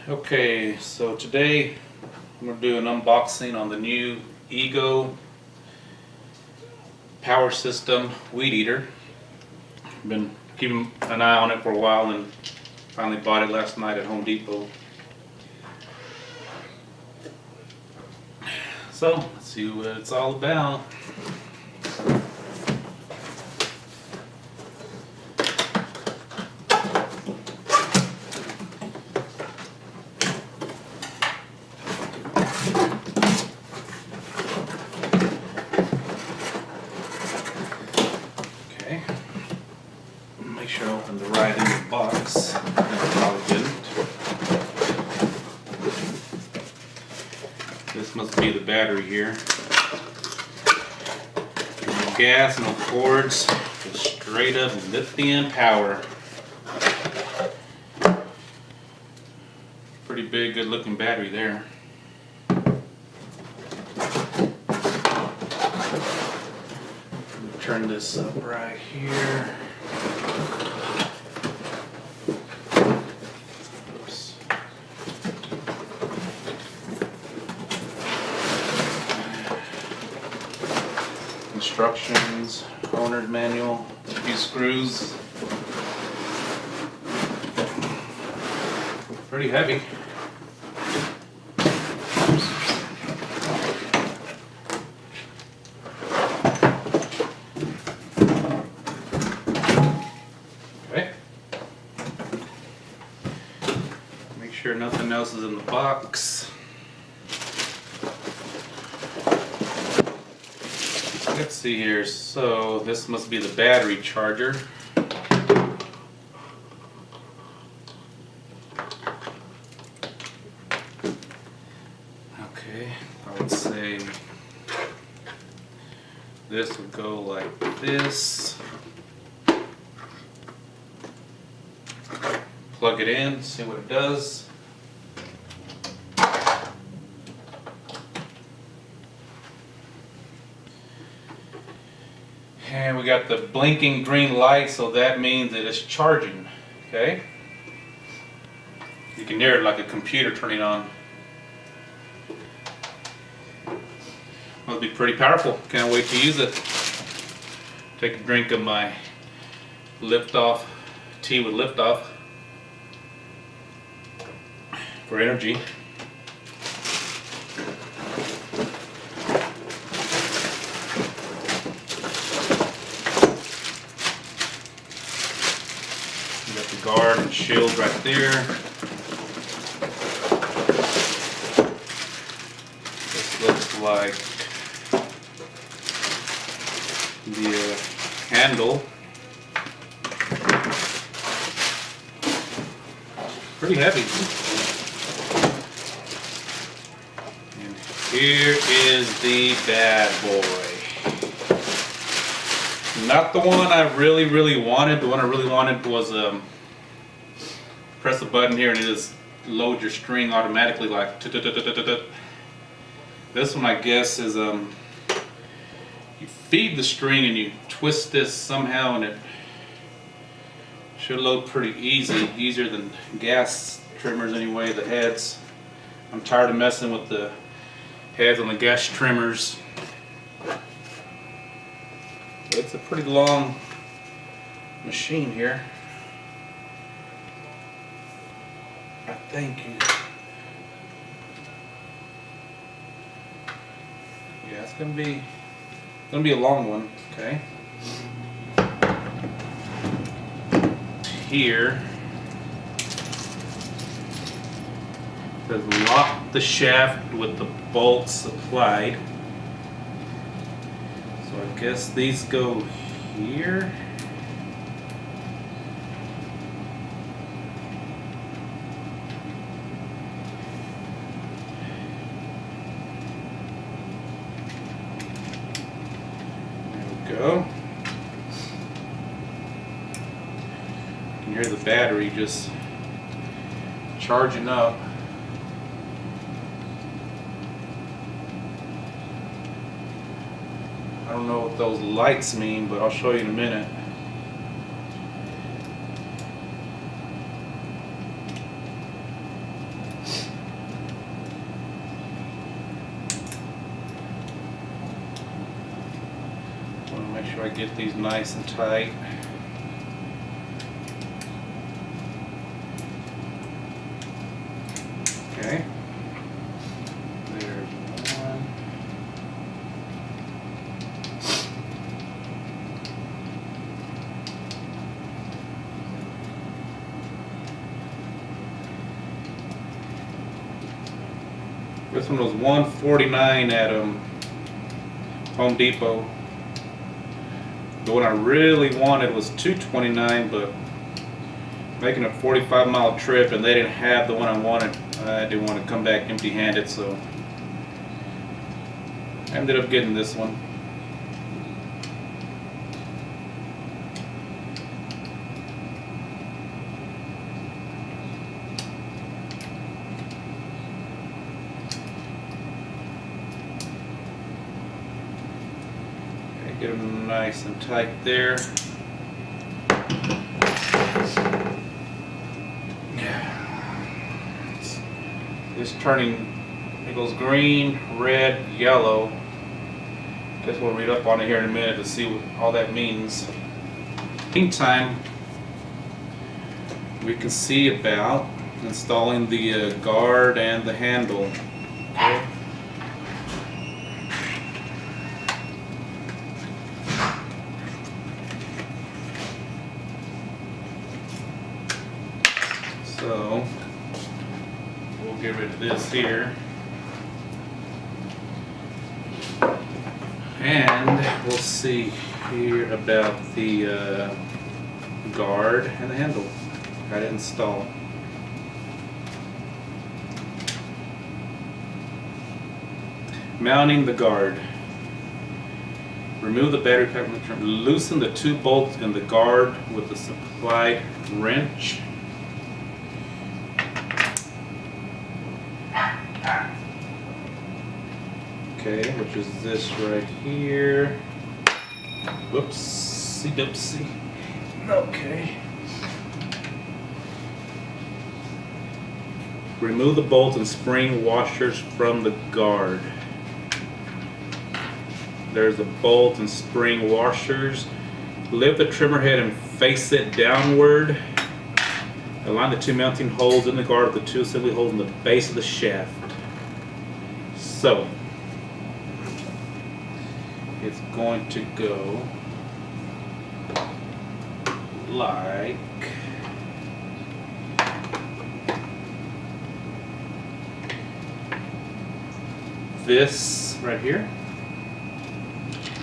Okay, so today I'm going to do an unboxing on the new Ego Power System Weed Eater. Been keeping an eye on it for a while and finally bought it last night at Home Depot. So, let's see what it's all about. Okay, make sure I open the right end of the box. I probably didn't. This must be the battery here. No gas, no cords, just straight up lithium power. Pretty big, good looking battery there. Turn this up right here. Oops. Instructions, owner's manual, a few screws. Pretty heavy. Okay. Make sure nothing else is in the box. Let's see here. So this must be the battery charger. Okay, I would say this would go like this. Plug it in, see what it does. And we got the blinking green light, so that means that it's charging. Okay? You can hear it like a computer turning on. Must be pretty powerful. Can't wait to use it. Take a drink of my liftoff tea with liftoff for energy. You got the guard and shield right there. This looks like the handle. Pretty heavy. And here is the bad boy. Not the one I really wanted. The one I really wanted was press a button here and it just loads your string automatically like This one I guess is you feed the string and you twist this somehow and it should load pretty easier than gas trimmers anyway, the heads. I'm tired of messing with the heads on the gas trimmers. It's a pretty long machine here. I think yeah, it's gonna be a long one. Okay. Here it says lock the shaft with the bolts applied. So I guess these go here. Go. You can hear the battery just charging up. I don't know what those lights mean, but I'll show you in a minute. I get these nice and tight. Okay. There's one. This one was $149 at Home Depot. The one I really wanted was $229, but making a 45-mile trip and they didn't have the one I wanted, I didn't want to come back empty-handed, so I ended up getting this one. Get them nice and tight there. It's turning, it goes green, red, yellow. Guess we'll read up on it here in a minute to see what all that means. Meantime, we can see about installing the guard and the handle. Okay. So we'll get rid of this here, and we'll see here about the guard and the handle. Got it installed. Mounting the guard. Remove the battery pack from the trim. Loosen the two bolts in the guard with the supplied wrench. Okay, which is this right here. Whoopsie doopsie. Okay. Remove the bolts and spring washers from the guard. There's the bolt and spring washers. Lift the trimmer head and face it downward. Align the two mounting holes in the guard with the two assembly holes in the base of the shaft. So, it's going to go like this right here.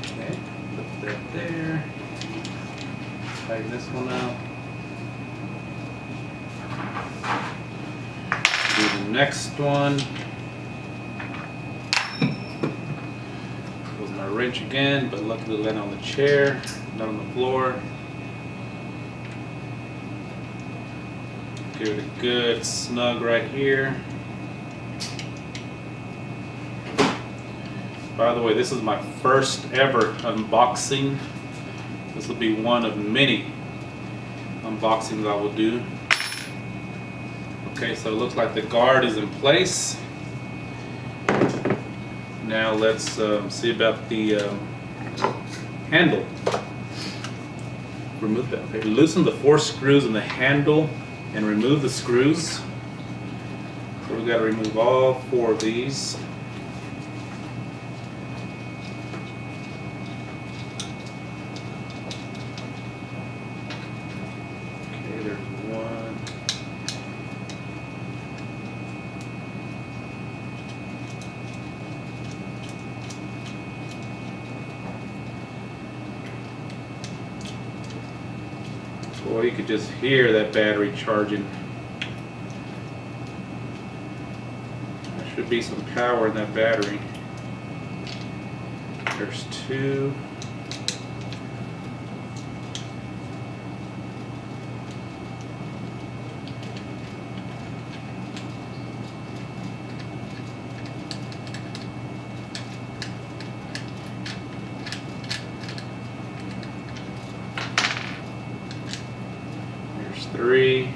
Okay, put that there. Tighten this one up. Do the next one. Close my wrench again, but luckily it landed on the chair, not on the floor. Give it a good snug right here. By the way, this is my first ever unboxing. This will be one of many unboxings I will do. Okay, so it looks like the guard is in place. Now let's see about the handle. Remove that. Okay. Loosen the 4 screws in the handle and remove the screws. So we've got to remove all 4 of these. Okay, there's one. Boy, you could just hear that battery charging. There should be some power in that battery. There's 2. There's 3.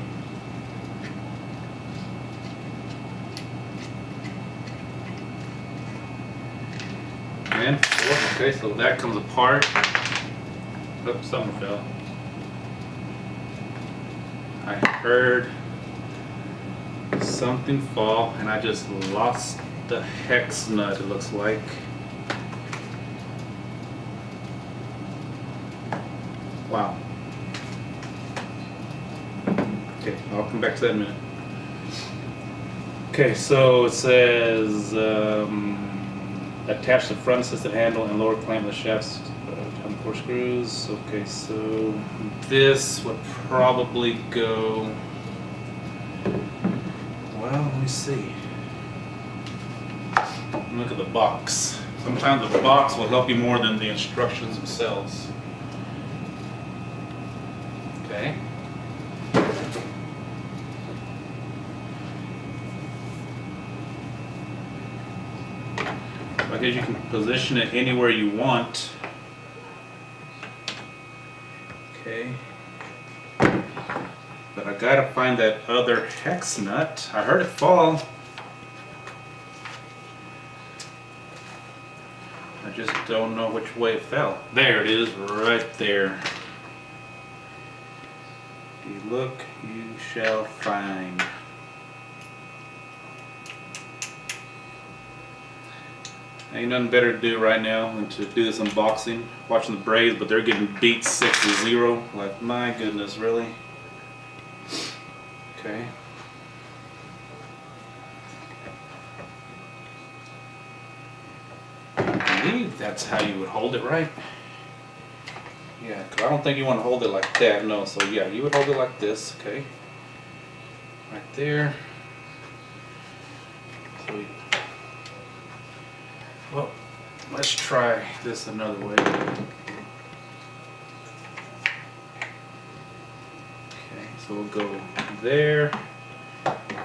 And 4. Okay, so that comes apart. Oh, something fell. I heard something fall and I just lost the hex nut, it looks like. Wow. Okay, I'll come back to that in a minute. Okay, so it says attach the front assisted handle and lower clamp the shafts on 4 screws. Okay, so this would probably go, well, let me see. Look at the box. Sometimes the box will help you more than the instructions themselves. Okay. I guess you can position it anywhere you want. Okay. But I gotta find that other hex nut. I heard it fall. I just don't know which way it fell. There it is, right there. If you look, you shall find. Ain't nothing better to do right now than to do this unboxing. Watching the Braves, but they're getting beat 6-0. Like, my goodness, really? Okay. I believe that's how you would hold it, right? Yeah, because I don't think you want to hold it like that, no. So yeah, you would hold it like this, okay? Right there. So well, let's try this another way. Okay, so we'll go there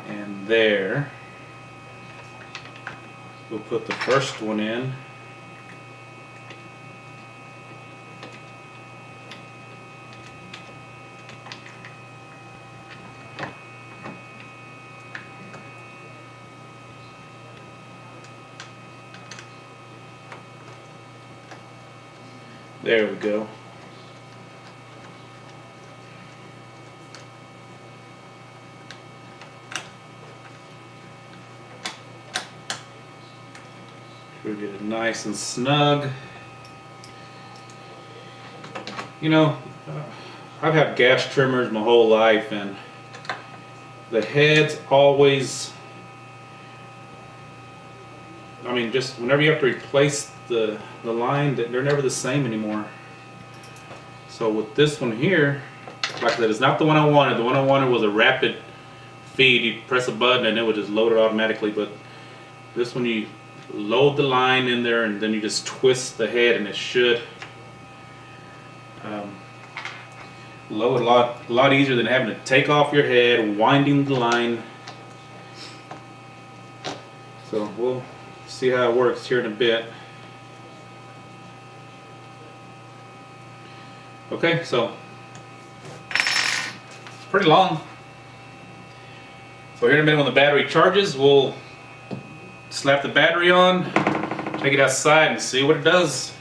and there. We'll put the first one in. There we go. We'll get it nice and snug. You know, I've had gas trimmers my whole life, and the heads always, I mean, just whenever you have to replace the line, they're never the same anymore. So with this one here, like I said, it's not the one I wanted. The one I wanted was a rapid feed. You press a button and it would just load it automatically. But this one, you load the line in there and then you just twist the head and it should load a lot easier than having to take off your head, winding the line. So we'll see how it works here in a bit. Okay, so pretty long. So here in a minute when the battery charges, we'll slap the battery on, take it outside and see what it does.